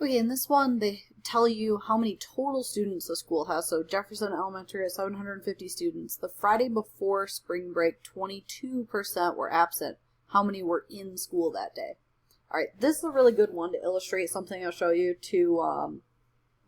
Okay, in this one, they tell you how many total students the school has. So Jefferson Elementary has 750 students. The Friday before spring break, 22% were absent. How many were in school that day? All right, this is a really good one to illustrate something I'll show you.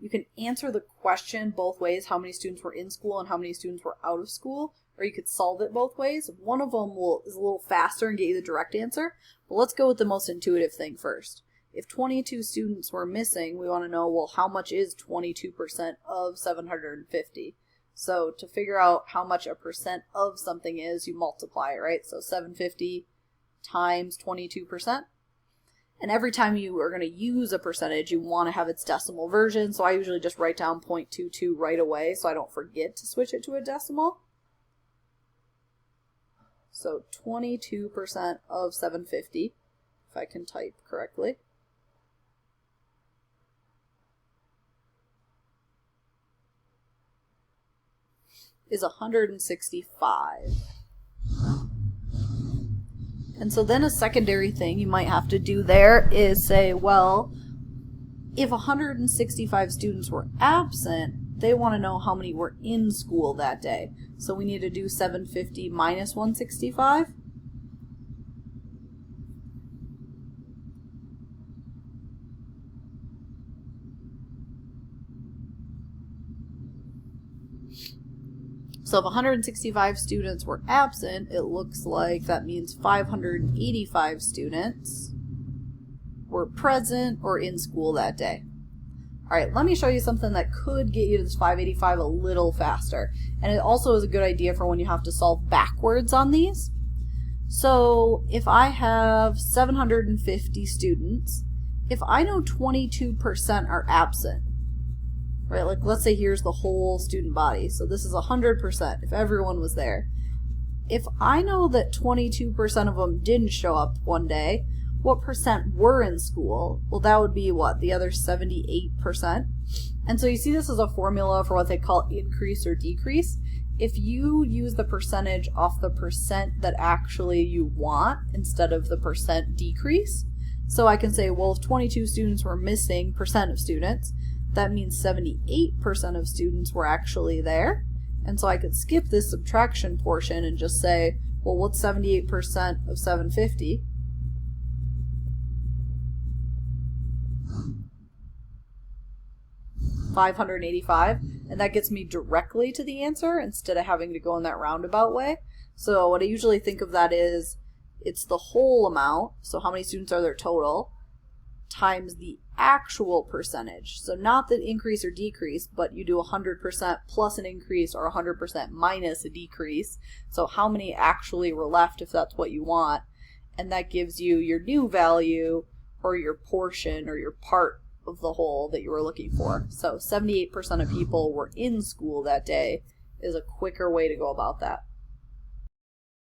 You can answer the question both ways, how many students were in school and how many students were out of school, or you could solve it both ways. One of them is a little faster and get you the direct answer, but let's go with the most intuitive thing first. If 22 students were missing, we want to know, well, how much is 22% of 750? So to figure out how much a percent of something is, you multiply it, right? So 750 times 22%. And every time you are going to use a percentage, you want to have its decimal version. So I usually just write down 0.22 right away so I don't forget to switch it to a decimal. So 22% of 750, if I can type correctly. Is 165. And so then a secondary thing you might have to do there is say, well, if 165 students were absent, they want to know how many were in school that day. So we need to do 750 minus 165. So if 165 students were absent, it looks like that means 585 students were present or in school that day. All right, let me show you something that could get you to this 585 a little faster. And it also is a good idea for when you have to solve backwards on these. So if I have 750 students, if I know 22% are absent, right, like let's say here's the whole student body. So this is 100% if everyone was there. If I know that 22% of them didn't show up one day, what percent were in school? Well, that would be what? The other 78%. And so you see this as a formula for what they call increase or decrease. If you use the percentage off the percent that actually you want instead of the percent decrease, so I can say, well, if 22 students were missing percent of students, that means 78% of students were actually there. And so I could skip this subtraction portion and just say, well, what's 78% of 750? $585, and that gets me directly to the answer instead of having to go in that roundabout way. So what I usually think of that is, it's the whole amount, so how many students are there total, times the actual percentage. So not the increase or decrease, but you do 100% plus an increase or 100% minus a decrease. So how many actually were left if that's what you want, and that gives you your new value or your portion or your part of the whole that you were looking for. So 78% of people were in school that day is a quicker way to go about that.